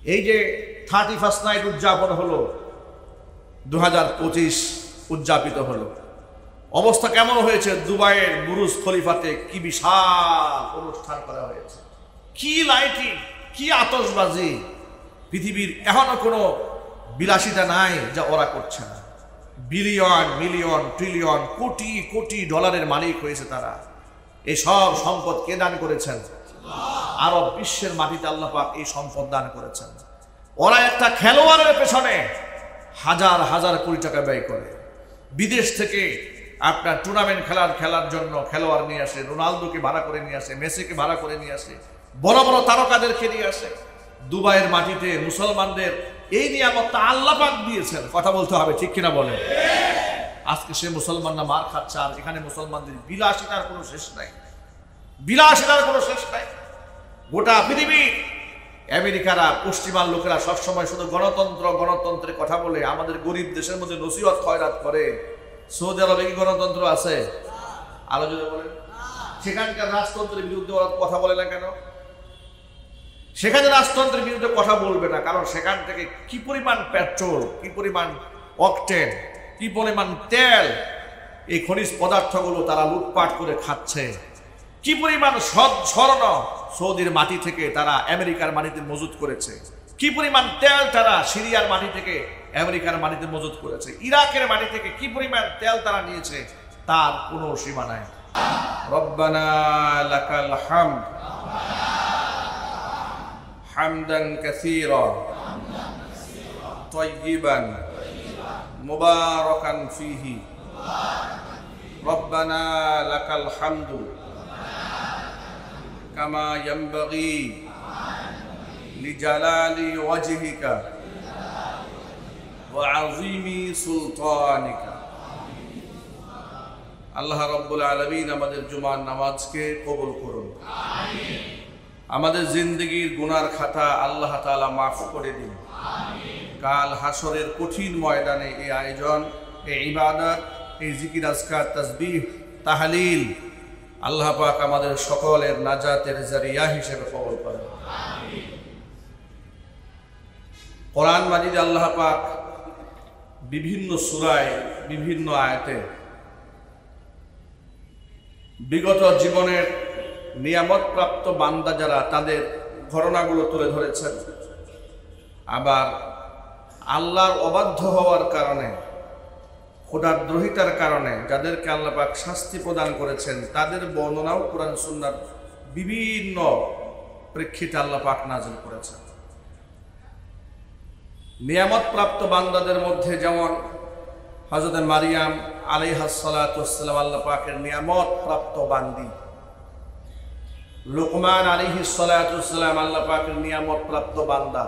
এই যে 31st night উদযাপন হলো, 2025 উদযাপিত হলো, অবস্থা কেমন হয়েছে? দুবাইয়ের বুরুজ খলিফাতে কি বিশাল অনুষ্ঠান করা হয়েছে, কি লাইটিং, কি আতশবাজি। পৃথিবীর এখনো কোনো বিলাসিতা নাই যা ওরা করছে না। Billion million trillion crore crore ডলারের মালিক হয়েছে তারা। এই সব সম্পদ কে দান করেছেন? আরব বিশ্বের মাটিতে আল্লাহ পাক এই সম্পদ দান করেছেন। ওরা একটা খেলোয়াড়ের পেছনে হাজার হাজার কোটি টাকা ব্যয় করে। বিদেশ থেকে আপনার টুর্নামেন্ট খেলার জন্য খেলোয়াড় নিয়ে আসে, রোনালদোকে ভাড়া করে নিয়ে আসে, মেসিকে ভাড়া করে নিয়ে আসে, বড় বড় তারকাদেরকে নিয়ে আসে। দুবাইয়ের মাটিতে মুসলমানদের এই নিয়ামতটা আল্লাহ পাক দিয়েছেন, কথা বলতে হবে, ঠিক কিনা বলেন? আজকে সে মুসলমানরা মার খাচ্ছে, আর এখানে মুসলমানদের বিলাসিতার কোনো শেষ নাই, বিলাসিতার কোনো শেষ নাই। গোটা পৃথিবী আমেরিকারা, পশ্চিমার লোকেরা সবসময় শুধু গণতন্ত্র গণতন্ত্রের কথা বলে আমাদের গরিব দেশের মধ্যে নসিহত খয়রাত করে। সৌদি আরবে কি গণতন্ত্র আছে? আলোচনা বলেন। সেখানকার রাজতন্ত্রের বিরুদ্ধে ওরা কথা বলে না কেন? সেখানে রাজতন্ত্রের বিরুদ্ধে কথা বলবে না, কারণ সেখান থেকে কি পরিমাণ পেট্রোল, কি পরিমাণ অকটেন, কি পরিমাণ তেল, এই খনিজ পদার্থগুলো তারা লুটপাট করে খাচ্ছে। কি পরিমাণ স্বর্ণ সৌদির মাটি থেকে তারা আমেরিকার মাটিতে মজুত করেছে, কি পরিমাণ তেল তারা সিরিয়ার মাটি থেকে আমেরিকার মাটিতে মজুত করেছে, ইরাকের মাটি থেকে কি পরিমাণ তেল তারা নিয়েছে, তার কোনো সীমা নাই। রব্বানা লাকাল হামদ হামদান কাসীরা তাইয়িবান মুবারাকান ফীহি। রব্বানা লাকাল হামদু কামা ইয়ানবাগী লিজালালি ওয়াজহিকা ওয়া আযীমি সুলতানিকা। আল্লাহ রাব্বুল আলামিন আমাদের জুমার নামাজকে কবুল করুন। আমিন। আমাদের জিন্দেগির গুনার খাতা আল্লাহ তাআলা মাফ করে দিন। আমিন। কাল হাসরের কঠিন ময়দানে এই আয়োজন, এই ইবাদত, এই জিকির, আজকার, তাসবিহ, তাহলিল আল্লাহ পাক আমাদের সকলের নাজাতের জারিয়া হিসেবে কবুল করেন। আমিন। কোরআন মাজিদে আল্লাহ পাক বিভিন্ন সূরায় বিভিন্ন আয়াতে বিগত জীবনের নিয়ামত প্রাপ্ত বান্দা যারা, তাদের ঘটনাগুলো তুলে ধরেছেন। আবার আল্লাহর অবাধ্য হওয়ার কারণে, খোদাদ্রোহিতার কারণে যাদেরকে আল্লাহ পাক শাস্তি প্রদান করেছেন, তাদের বর্ণনাও কোরআন সুন্নাহর বিভিন্ন প্রেক্ষিতে আল্লাহ পাক নাযিল করেছেন। নিয়ামত প্রাপ্ত বান্দাদের মধ্যে যেমন হযরত মারিয়াম আলাইহাস সালাতু ওয়াসসালাম আল্লাহ পাকের নিয়ামত প্রাপ্ত বান্দি, লুকমান আলাইহিস সালাতু ওয়াসসালাম আল্লাহ পাকের নিয়ামত প্রাপ্ত বান্দা,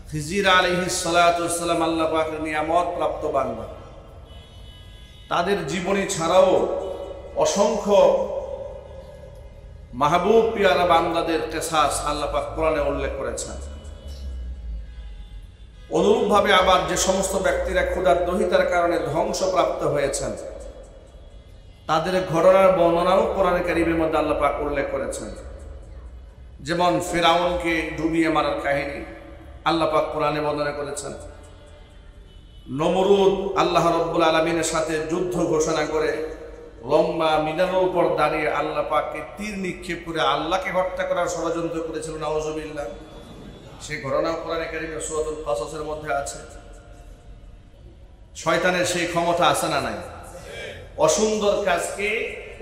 খিজির আলাইহিস সালাতু ওয়াসসালাম আল্লাহ পাকের নিয়ামত প্রাপ্ত বান্দা। তাদের জীবনী ছাড়াও অসংখ্য মাহবুব পিয়ারা বান্দাদের কিসাস আল্লাহ পাক কোরআনে উল্লেখ করেছেন। অনুরূপভাবে আবার যে সমস্ত ব্যক্তিরা ক্ষুধাদ্রোহিতার কারণে ধ্বংসপ্রাপ্ত হয়েছেন, তাদের ঘটনার বর্ণনাও কোরআনে কারীমের মধ্যে আল্লাহ পাক উল্লেখ করেছেন। যেমন ফিরাউনকে ডুবিয়ে মারার কাহিনী আল্লাহ পাক কোরআনে বর্ণনা করেছেন। নমরুদ আল্লাহ রাব্বুল আলামিনের সাথে যুদ্ধ ঘোষণা করে লম্বা মিনারের উপর দাঁড়িয়ে আল্লাহ পাককে তীর নিক্ষেপ করে আল্লাহকে হত্যা করার ষড়যন্ত্র করেছিল, নাউযুবিল্লাহ। সেই ঘটনা কোরআনে কারীমের সূরাতুল কাসাসের মধ্যে আছে। শয়তানের সেই ক্ষমতা আছে না নাই? অসুন্দর কাজকে,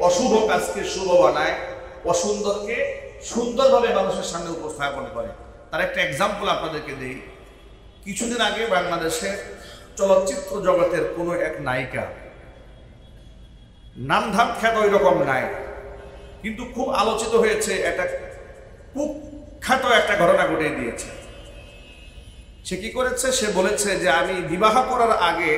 অশুভ কাজকে শুভ বানায়, অসুন্দরকে সুন্দরভাবে মানুষের সামনে উপস্থাপন করে। তার একটা এক্সাম্পল আপনাদেরকে দেই। কিছুদিন আগে বাংলাদেশে চলচ্চিত্র জগতের কোনো এক নায়িকা, নামধাম খ্যাত ওই রকম নাই, কিন্তু খুব আলোচিত হয়েছে, একটা কুখ্যাত একটা ঘটনা ঘটিয়ে দিয়েছে। সে কি করেছে? সে বলেছে যে আমি বিবাহ করার আগে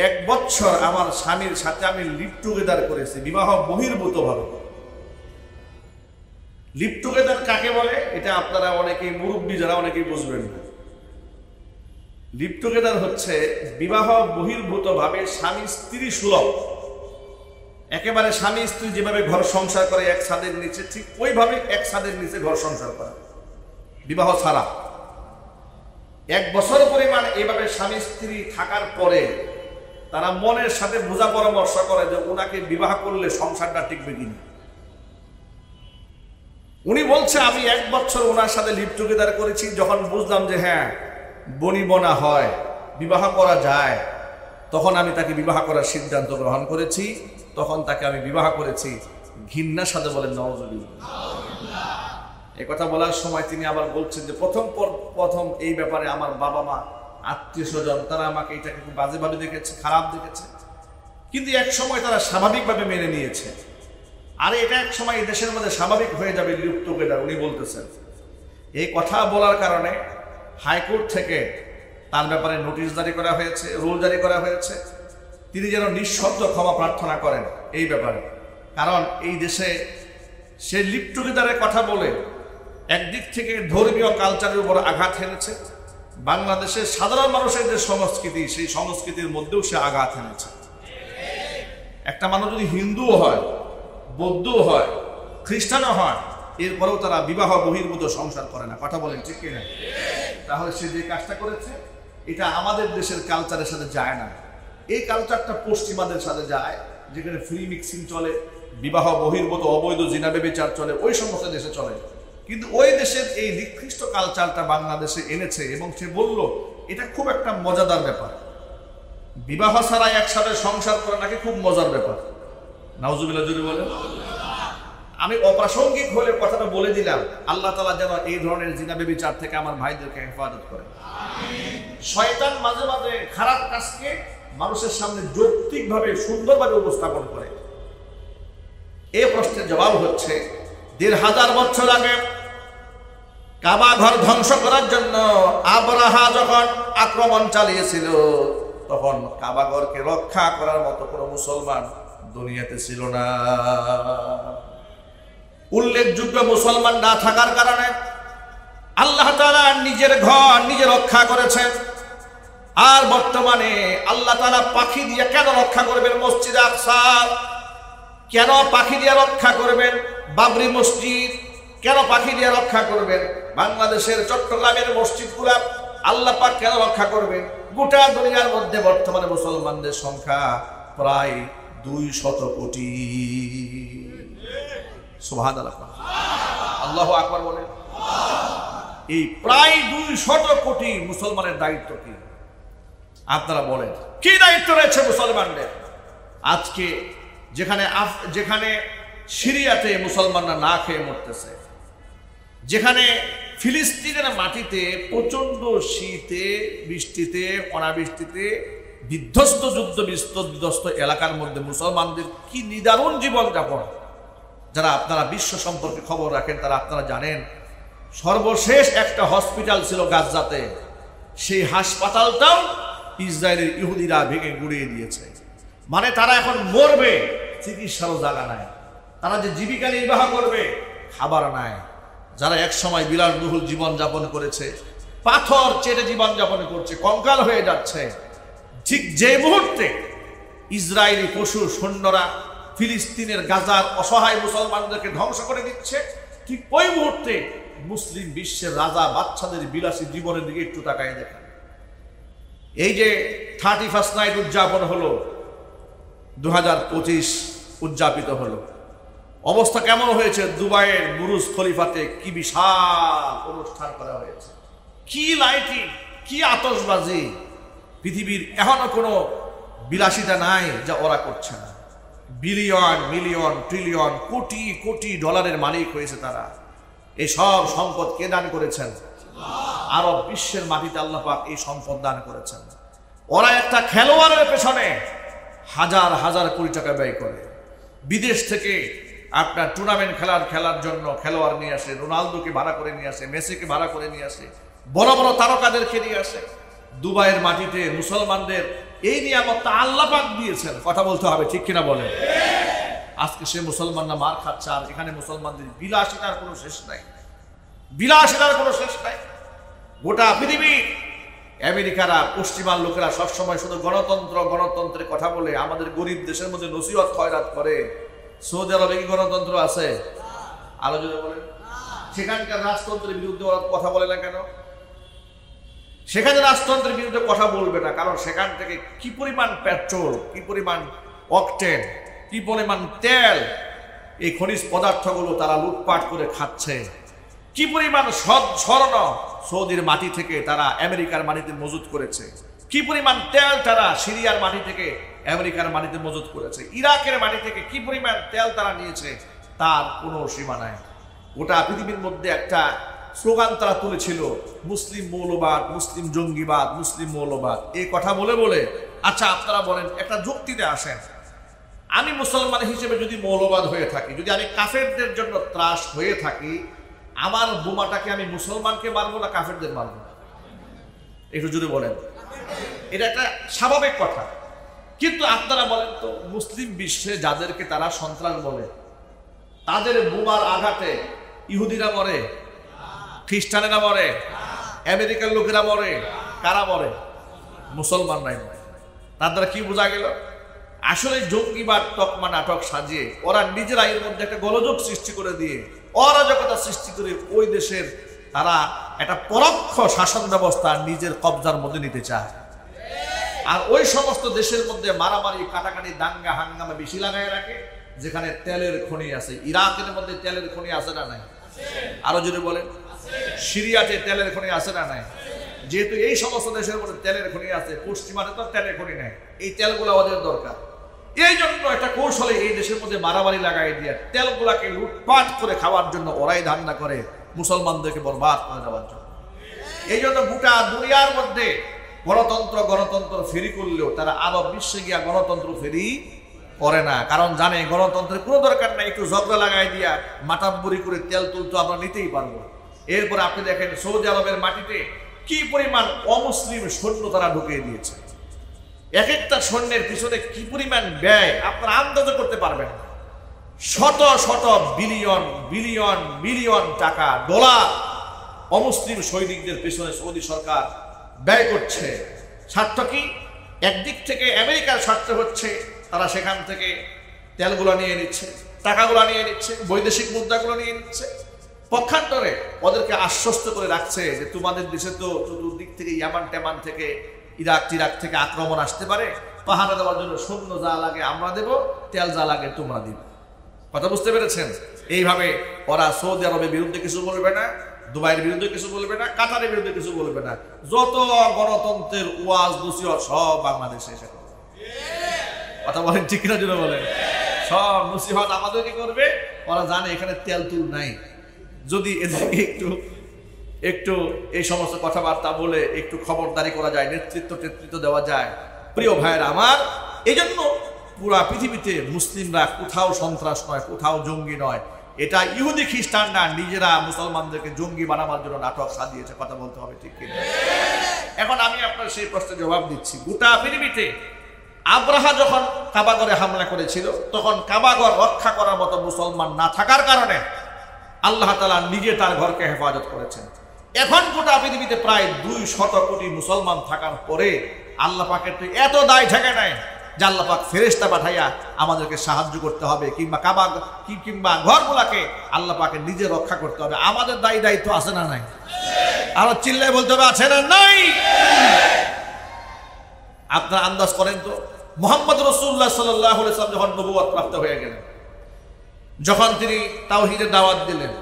1 বছর আমার স্বামীর সাথে আমি লিভ টুগেদার করেছি, বিবাহ বহির্ভূতভাবে। লিভ টুগেদার কাকে বলে এটা আপনারা অনেকেই, মুরব্বী যারা, অনেকেই বুঝবেন না। লিভ টুগেদার হচ্ছে বিবাহ বহির্ভূতভাবে স্বামী স্ত্রী সুলভ, একেবারে স্বামী স্ত্রী যেভাবে ঘর সংসার করে এক ছাদের নিচে, ঠিক ওইভাবে এক ছাদের নিচে ঘর সংসার করা, বিবাহ ছাড়া। 1 বছর পরিমাণ এইভাবে স্বামী স্ত্রী থাকার পরে তারা মনের সাথে বোঝা পরামর্শ করে যে ওনাকে বিবাহ করলে সংসারটা টিকবে কিনা। উনি বলছে আমি 1 বছর ওনার সাথে লিভ টুগেদার করেছি, যখন বুঝলাম যে হ্যাঁ বনিবনা হয়, বিবাহ করা যায়, তখন আমি তাকে বিবাহ করার সিদ্ধান্ত গ্রহণ করেছি। তখন তাকে আমি বিবাহ করেছি। ঘৃণার সাথে বলেন নাউজুবিল্লাহ। এই কথা বলার সময় তিনি আবার বলছেন যে প্রথম এই ব্যাপারে আমার বাবা মা আত্মীয় স্বজন তারা আমাকে এটাকে খুব বাজেভাবে দেখেছে, খারাপ দেখেছে, কিন্তু এক সময় তারা স্বাভাবিকভাবে মেনে নিয়েছে। আর এটা এক সময় এই দেশের মধ্যে স্বাভাবিক হয়ে যাবে লিভ টুগেদার, উনি বলতেছেন। এই কথা বলার কারণে হাইকোর্ট থেকে তার ব্যাপারে নোটিশ জারি করা হয়েছে, রুল জারি করা হয়েছে, তিনি যেন নিঃশব্দ ক্ষমা প্রার্থনা করেন এই ব্যাপারে। কারণ এই দেশে সে লিভ টুগেদারের কথা বলে একদিক থেকে ধর্মীয় কালচারের উপর আঘাত হেনেছে, বাংলাদেশের সাধারণ মানুষের যে সংস্কৃতি সেই সংস্কৃতির মধ্যেও সে আঘাত হেনেছে। একটা মানুষ যদি হিন্দুও হয়, বৌদ্ধও হয়, খ্রিস্টানও হয়, এরপরেও তারা বিবাহ বহির্ভূত সংসার করে না। কথা বলেন ঠিক কিনা? তাহলে সে যে কাজটা করেছে এটা আমাদের দেশের কালচারের সাথে যায় না। এই কালচারটা পশ্চিমাদের সাথে যায়, যেখানে ফ্রি মিক্সিং চলে, বিবাহ বহির্ভূত অবৈধ জিনা ব্যভিচার চলে, ওই সমস্ত দেশে চলে। কিন্তু ওই দেশের এই নিকৃষ্ট কালচারটা বাংলাদেশে এনেছে এবং সে বলল এটা খুব একটা মজাদার ব্যাপার। বিবাহ ছাড়া একসাথে সংসার করা নাকি খুব মজার ব্যাপার। নাউজুবিল্লাহ জুড়ে বলেন। আমি অপ্রাসঙ্গিক হলে কথাটা বলে দিলাম। আল্লাহ তাআলা যেন এই ধরনের জিনা ব্যভিচার থেকে আমার ভাইদেরকে হেফাজত করে। শয়তান মাঝে মাঝে খারাপ কাজকে মানুষের সামনে যৌক্তিকভাবে সুন্দরভাবে উপস্থাপন করে। এই প্রশ্নের জবাব হচ্ছে 1500 বছর আগে কাবা ঘর ধ্বংস করার জন্য আবরাহা যখন আক্রমণ চালিয়েছিল, তখন কাবা ঘরকে রক্ষা করার মতো কোনো মুসলমান দুনিয়াতে ছিল না। উল্লেখযোগ্য মুসলমান না থাকার কারণে আল্লাহ তাআলা নিজের ঘর নিজে রক্ষা করেছেন। আর বর্তমানে আল্লাহ তাআলা পাখি দিয়ে কেন রক্ষা করবেন মসজিদ আকসা? কেন পাখি দিয়ে রক্ষা করবেন বাবরি মসজিদ? কেন পাখি দিয়ে রক্ষা করবেন বাংলাদেশের চট্টগ্রামের মসজিদগুলা? আল্লাহ পাক কেন রক্ষা করবেন? গোটা দুনিয়ার মধ্যে বর্তমানে মুসলমানদের সংখ্যা প্রায় 200 কোটি। সুবহানাল্লাহ, আল্লাহু আকবার বলেন। এই প্রায় 200 কোটি মুসলমানের দায়িত্ব কি? আপনারা বলেন, কি দায়িত্ব রয়েছে মুসলমানদের? আজকে যেখানে সিরিয়াতে মুসলমানরা না খেয়ে মরতেছে, যেখানে ফিলিস্তিনের মাটিতে প্রচন্ড শীতে, বৃষ্টিতে, অনাবৃষ্টিতে বিধ্বস্ত যুদ্ধ বিধ্বস্ত এলাকার মধ্যে মুসলমানদের কি নিদারুণ জীবনযাপন। যারা আপনারা বিশ্ব সম্পর্কে খবর রাখেন তারা আপনারা জানেন, সর্বশেষ একটা হসপিটাল ছিল গাজাতে, সেই হাসপাতালটাও ইসরায়েলের ইহুদিরা ভেঙে গুড়িয়ে দিয়েছে। মানে তারা এখন মরবে, চিকিৎসারও জায়গা নাই, তারা যে জীবিকা নির্বাহ করবে খাবার নাই। যারা এক সময় বিলাসবহুল জীবনযাপন করেছে, পাথর চেটে জীবনযাপন করছে, কঙ্কাল হয়ে যাচ্ছে। ঠিক যে মুহূর্তে ইসরায়েলি পশু সৈন্যরা ফিলিস্তিনের গাজার অসহায় মুসলমানদেরকে ধ্বংস করে দিচ্ছে, ঠিক ওই মুহূর্তে মুসলিম বিশ্বের রাজা বাচ্চাদের বিলাসী জীবনের দিকে একটু তাকায় দেখেন। এই যে 31st নাইট উদযাপন হলো, 2025 উদযাপিত হলো, অবস্থা কেমন হয়েছে? দুবাইয়ের বুরুজ খলিফাতে কি বিশাল অনুষ্ঠান করা হয়েছে, কি লাইটিং, কি আতশবাজি। পৃথিবীর এখনো কোনো বিলাসিতা নাই যা ওরা করছে না। Billion, million, trillion, crore crore ডলারের মালিক হয়েছে তারা। এই সব সম্পদ কে দান করেছেন? আরব বিশ্বের মাটিতে আল্লাহ পাক এই সম্পদ দান করেছেন। ওরা একটা খেলোয়াড়ের পেছনে হাজার হাজার কোটি টাকা ব্যয় করে। বিদেশ থেকে আপনার টুর্নামেন্ট খেলার জন্য খেলোয়াড় নিয়ে আসে, রোনালদোকে ভাড়া করে নিয়ে আসে, মেসিকে ভাড়া করে নিয়ে আসে, বড় বড় তারকাদেরকে নিয়ে আসে। দুবাইয়ের মাটিতে মুসলমানদের এই নিয়ামতটা আল্লাহ পাক দিয়েছেন, কথা বলতে হবে ঠিক কিনা বলেন। আজকে সে মুসলমানরা মার খাচ্ছে, আর এখানে মুসলমানদের বিলাসিতার কোনো শেষ নাই, বিলাসিতার কোনো শেষ নাই। গোটা পৃথিবী আমেরিকারা, পশ্চিমার লোকেরা সবসময় শুধু গণতন্ত্রের কথা বলে আমাদের গরিব দেশের মধ্যে নসিহত খয়রাত করে। সৌদি আরবে কি গণতন্ত্র আছে? আরো যদি বলেন, সেখানকার রাজতন্ত্রের বিরুদ্ধে ওরা কথা বলে না কেন? সেখানে রাজতন্ত্রের বিরুদ্ধে কথা বলবে না, কারণ সেখান থেকে কি পরিমাণ পেট্রোল, কি পরিমাণ অকটেন, কি পরিমাণ তেল, এই খনিজ পদার্থগুলো তারা লুটপাট করে খাচ্ছে। কি পরিমাণ স্বর্ণ সৌদির মাটি থেকে তারা আমেরিকার মাটিতে মজুত করেছে, কি পরিমাণ তেল তারা সিরিয়ার মাটি থেকে আমেরিকার মাটিতে মজুত করেছে, ইরাকের মাটি থেকে কি পরিমাণ তেল তারা নিয়েছে, তার কোনো সীমা নাই। গোটা পৃথিবীর মধ্যে একটা স্লোগান তারা তুলেছিল, মুসলিম মৌলবাদ, মুসলিম জঙ্গিবাদ, মুসলিম মৌলবাদ। এই কথা বলে বলে, আচ্ছা আপনারা বলেন, একটা যুক্তিতে আসেন, আমি মুসলমান হিসেবে যদি মৌলবাদ হয়ে থাকি, যদি আমি কাফেরদের জন্য ত্রাস হয়ে থাকি, আমার বোমাটাকে আমি মুসলমানকে মারবো না কাফেরদের মারবো? একটু যদি বলেন, এটা একটা স্বাভাবিক কথা। কিন্তু আপনারা বলেন তো, মুসলিম বিশ্বে যাদেরকে তারা সন্ত্রাস বলে, তাদের বোমার আঘাতে ইহুদিরা মরে, খ্রিস্টানেরা মরে, আমেরিকার লোকেরা মরে, কারা মরে? মুসলমানরাই মরে। তার দ্বারা কি বোঝা গেল? আসলে জঙ্গিবাদ তকমা নাটক সাজিয়ে ওরা নিজেরা এর মধ্যে একটা গোলযোগ সৃষ্টি করে দিয়ে অরাজকতা সৃষ্টি করে ওই দেশের তারা একটা পরোক্ষ শাসন ব্যবস্থা নিজের কবজার মধ্যে নিতে চায়। আর ওই সমস্ত দেশের মধ্যে মারামারি, কাটাকাটি, দাঙ্গা হাঙ্গামা বেশি লাগায় রাখে যেখানে তেলের খনি আছে। ইরাকের মধ্যে তেলের খনি আছে না নাই? আরো যদি বলেন, সিরিয়াতে তেলের খনি আছে না নাই? যেহেতু এই সমস্ত দেশের মধ্যে তেলের খনি আছে, পশ্চিমাতে তো তেলের খনি নাই, এই তেলগুলো আমাদের দরকার। এই জন্য একটা কৌশলে এই দেশের মধ্যে মারামারি লাগাই দিয়ে তেলগুলাকে লুটপাট করে খাওয়ার জন্য ওরাই ধান্দা করে মুসলমানদেরকে বরবাদ করে দেওয়ার জন্য। এই জন্য গোটা দুনিয়ার মধ্যে গণতন্ত্র ফেরি করলেও তারা আরব বিশ্বে গিয়া গণতন্ত্র ফেরি করে না, কারণ জানে গণতন্ত্রের কোনো দরকার নাই, একটু ঝগড়া লাগাই দিয়া মাতাব্বরি করে তেল তুলতো আমরা নিতেই পারবো। এরপর আপনি দেখেন সৌদি আরবের মাটিতে কি পরিমাণ অমুসলিম সৈন্য তারা ঢুকিয়ে দিয়েছে। এক একটা সৈন্যের পিছনে কি পরিমাণ ব্যয় আপনারা আন্দাজ করতে পারবেন না। শত শত বিলিয়ন বিলিয়ন বিলিয়ন টাকা, ডলার অমুসলিম সৈনিকদের পিছনে সৌদি সরকার ব্যয় করছে। স্বার্থ কি? একদিক থেকে আমেরিকার স্বার্থ হচ্ছে তারা সেখান থেকে তেলগুলো নিয়ে নিচ্ছে, টাকাগুলো নিয়ে নিচ্ছে, বৈদেশিক মুদ্রাগুলো নিয়ে নিচ্ছে। পক্ষান্তরে ওদেরকে আশ্বস্ত করে রাখছে যে তোমাদের দেশে তো চতুর্দিক থেকে ইয়ামান টেমান থেকে ইরাক টিরাক থেকে আক্রমণ আসতে পারে, পাহারা দেওয়ার জন্য সৈন্য যা লাগে আমরা দেব, তেল যা লাগে তোমরা দিবে। কথা বুঝতে পেরেছেন? এইভাবে ওরা সৌদি আরবের বিরুদ্ধে কিছু বলবে না, দুবাইয়ের বিরুদ্ধে কিছু বলবে না, কাতারের বিরুদ্ধে কিছু বলবে না। যত গণতন্ত্রের ওয়াজ নসিহত সব বাংলাদেশে এসে করবে। কথা বলেন ঠিক কিনা? জন্য বলেন, সব নসিহত আমাদেরকে করবে। ওরা জানে এখানে তেল তুল নাই। যদি এদেরকে একটু এই সমস্ত কথাবার্তা বলে একটু খবরদারি করা যায়, নেতৃত্ব দেওয়া যায়, প্রিয় ভাইয়েরা আমার, এই জন্য পুরা পৃথিবীতে মুসলিমরা কোথাও সন্ত্রাস নয়, কোথাও জঙ্গি নয়। এটা ইহুদি খ্রিস্টানরা নিজেরা মুসলমানদেরকে জঙ্গি বানাবার জন্য নাটক সাজিয়েছে। কথা বলতে হবে ঠিক কিনা? এখন আমি আপনার সেই প্রশ্নের জবাব দিচ্ছি। গোটা পৃথিবীতে আব্রাহা যখন কাবাগরে হামলা করেছিল, তখন কাবাগর রক্ষা করার মতো মুসলমান না থাকার কারণে আল্লাহ তাআলা নিজে তার ঘরকে হেফাজত করেছেন। এখন গোটা পৃথিবীতে প্রায় 200 কোটি মুসলমান থাকার পরে আল্লাহ পাকের তো এত দায় ঠেকে নাই যে আল্লাহ পাক ফেরেশতা পাঠাইয়া আমাদেরকে সাহায্য করতে হবে, কিংবা ঘরগুলাকে আল্লাহ পাকে নিজে রক্ষা করতে হবে। আমাদের দায়িত্ব আছে না নাই? আরো চিল্লায় বলতে হবে, আছে না নাই? আপনারা আন্দাজ করেন তো, মুহাম্মদ রাসূলুল্লাহ সাল্লাল্লাহু আলাইহি ওয়াসাল্লাম যখন নবুয়ত প্রাপ্ত হয়ে গেলেন, যখন তিনি তাওহীদের দাওয়াত দিলেন,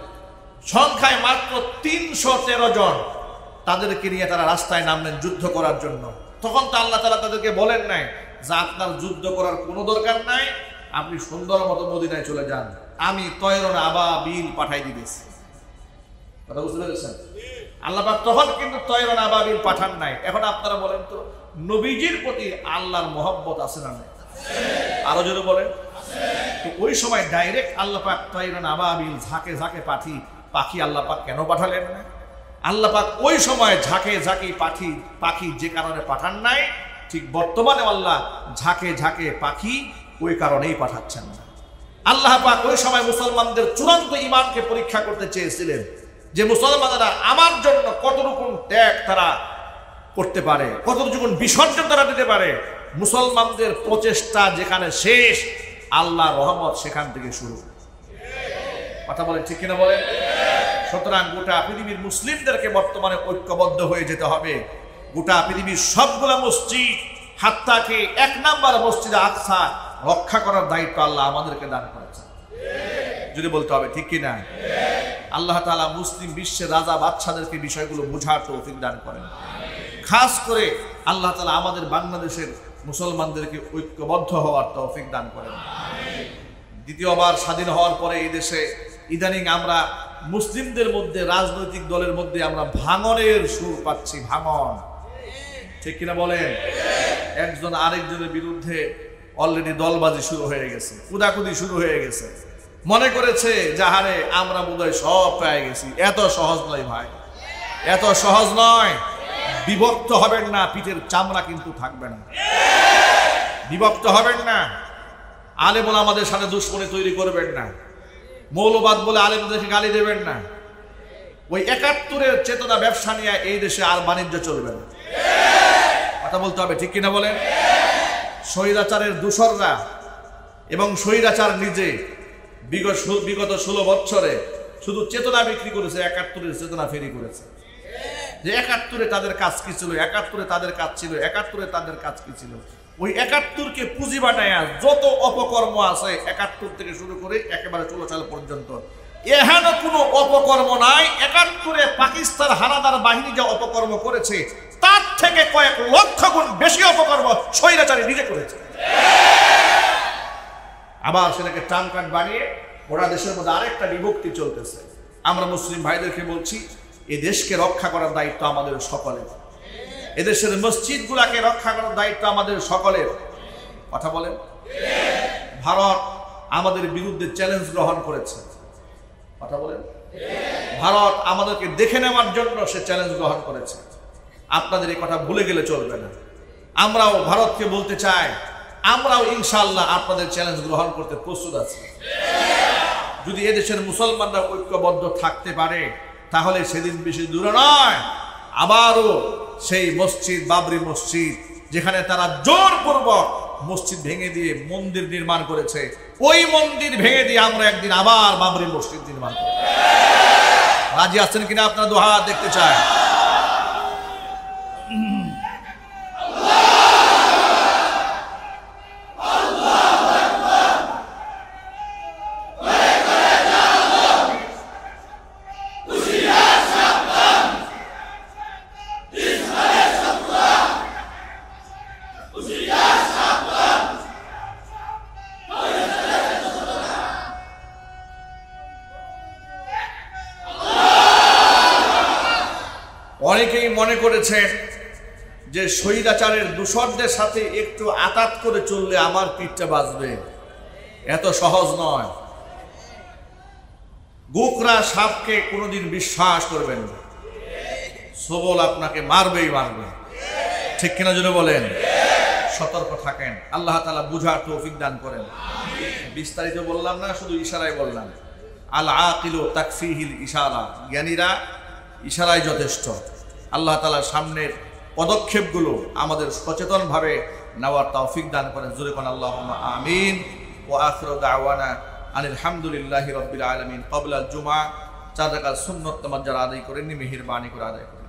সংখ্যায় মাত্র 313 জন তাদেরকে নিয়ে তারা রাস্তায় নামলেন যুদ্ধ করার জন্য। তখন তো আল্লাহ তাআলা তাদেরকে বলেন নাই যে আপনার যুদ্ধ করার কোনো দরকার নাই, আপনি সুন্দর মতো মদিনায় চলে যান, আমি তয়রন আবাবিল পাঠাই দিয়েছি। কথা বুঝতে পেরেছেন? আল্লাহ পাক তখন কিন্তু তয়রন আবাবিল পাঠান নাই। এখন আপনারা বলেন তো, নবীজির প্রতি আল্লাহর মহব্বত আছে না নাই? আরো জোরে বলেন। ওই সময় ডাইরেক্ট আল্লাহ পাক তয়রন আবাবিল ঝাঁকে ঝাঁকে পাখি আল্লাহ পাক কেন পাঠালেন না? আল্লাহ পাক ওই সময় ঝাঁকে ঝাঁকে পাখি যে কারণে পাঠান নাই, ঠিক বর্তমানে আল্লাহ ঝাঁকে ঝাঁকে পাখি ওই কারণেই পাঠাচ্ছেন না। আল্লাহ পাক ওই সময় মুসলমানদের চূড়ান্ত ঈমানকে পরীক্ষা করতে চেয়েছিলেন যে মুসলমানরা আমার জন্য কতটুকু ত্যাগ তারা করতে পারে, কতটুকু বিসর্জন তারা দিতে পারে। মুসলমানদের প্রচেষ্টা যেখানে শেষ, আল্লাহর রহমত সেখান থেকে শুরু। কথা বলেন ঠিক কিনা বলেন? সুতরাং গোটা পৃথিবীর মুসলিমদেরকে বর্তমানে ঐক্যবদ্ধ হয়ে যেতে হবে। গোটা পৃথিবীর সবগুলা মসজিদ হাত্তাকে 1 নাম্বার মসজিদে আকসা রক্ষা করার দায়িত্ব আল্লাহ আমাদেরকে দান করেছেন। যদি বলতে হবে ঠিক কি না? আল্লাহ তাআলা মুসলিম বিশ্বের রাজা বাদশাদেরকে বিষয়গুলো বোঝার তৌফিক দান করেন। খাস করে আল্লাহ তাআলা আমাদের বাংলাদেশের মুসলমানদেরকে ঐক্যবদ্ধ হওয়ার তৌফিক দান করেন। দ্বিতীয়বার স্বাধীন হওয়ার পরে এই দেশে ইদানিং আমরা মুসলিমদের মধ্যে, রাজনৈতিক দলের মধ্যে আমরা ভাঙনের সুর পাচ্ছি। ভাঙন, ঠিক কিনা বলেন? একজন আরেকজনের বিরুদ্ধে অলরেডি দলবাজি শুরু হয়ে গেছে, কুদাকুদি শুরু হয়ে গেছে। মনে করেছে যাহারে আমরা বোধহয় সব পেয়ে গেছি। এত সহজ নয় ভাই, এত সহজ নয়। বিভক্ত হবেন না, পিঠের চামড়া কিন্তু থাকবে না। বিভক্ত হবেন না, আলেম ওলামাদের সাথে দুশ্মনী তৈরি করবেন না, মৌলবাদ বলে আলেমদেরকে গালি দেবেন না। ওই 71-এর চেতনা ব্যবসা নিয়ে এই দেশে আর বাণিজ্য চলবে না। কথা বলতে হবে ঠিক কিনা বলেন? স্বৈরাচারের দূষররা এবং স্বৈরাচার নিজে বিগত 16 বছরে শুধু চেতনা বিক্রি করেছে, 71-এর চেতনা ফেরি করেছে। যে 71-এ তাদের কাজ কি ছিল, 71-এ তাদের কাজ ছিল, 71-এ তাদের কাজ কি ছিল। ওই 71-কে পুঁজি বানায় যত অপকর্ম আছে 71 থেকে শুরু করে একেবারে 16 সাল পর্যন্ত এহেন কোনো অপকর্ম নাই। 71-এ পাকিস্তান হানাদার বাহিনী যে অপকর্ম করেছে তার থেকে কয়েক লক্ষ গুণ বেশি অপকর্ম স্বৈরাচারী নিজে করেছে। আবার সেটাকে টানকাট বানিয়ে গোটা দেশের মধ্যে আরেকটা বিভক্তি চলতেছে। আমরা মুসলিম ভাইদেরকে বলছি, এই দেশকে রক্ষা করার দায়িত্ব আমাদের সকলের। এদেশের মসজিদগুলাকে রক্ষা করার দায়িত্ব আমাদের সকলের। কথা বলেন? ভারত আমাদের বিরুদ্ধে চ্যালেঞ্জ গ্রহণ করেছে। কথা বলেন? ভারত আমাদেরকে দেখে নেওয়ার জন্য সে চ্যালেঞ্জ গ্রহণ করেছে। আপনাদের এই কথা ভুলে গেলে চলবে না। আমরাও ভারতকে বলতে চাই, আমরাও ইনশাআল্লাহ আপনাদের চ্যালেঞ্জ গ্রহণ করতে প্রস্তুত আছি। যদি এদেশের মুসলমানরা ঐক্যবদ্ধ থাকতে পারে তাহলে সেদিন বেশি দূরে নয়, আবারও সেই মসজিদ, বাবরি মসজিদ, যেখানে তারা জোরপূর্বক মসজিদ ভেঙে দিয়ে মন্দির নির্মাণ করেছে, ওই মন্দির ভেঙে দিয়ে আমরা একদিন আবার বাবরি মসজিদ নির্মাণ করব। রাজি আছেন কিনা? আপনারা দুহাত দেখতে চায়। অনেকেই মনে করেছেন যে স্বৈরাচারের দূষরদের সাথে একটু আতাত করে চললে আমার পিঠটা বাঁচবে। এত সহজ নয়। গোকরা সাপকে কোনোদিন বিশ্বাস করবেন না, সবল আপনাকে মারবেই মারবে। ঠিক কিনা জন্য বলেন? সতর্ক থাকেন। আল্লাহ তাআলা বুঝার তৌফিক দান করেন। বিস্তারিত বললাম না, শুধু ইশারায় বললাম। আল আকিলু তাকফিহিল ইশারা, জ্ঞানীরা ইশারায় যথেষ্ট। আল্লাহ তাআলার সামনের পদক্ষেপগুলো আমাদের সচেতনভাবে নেওয়ার তৌফিক দান করেন। জোরে কোন আল্লাহুম্মা আমিন। ওয়া আখিরু দাওয়ানা আনিল হামদুলিল্লাহি রাব্বিল আলামিন। ক্বাবলা জুমআ 4 রাকাত সুন্নাত নামাজ যারা আদায় করেননি মেহেরবানি করে আদায় করেন।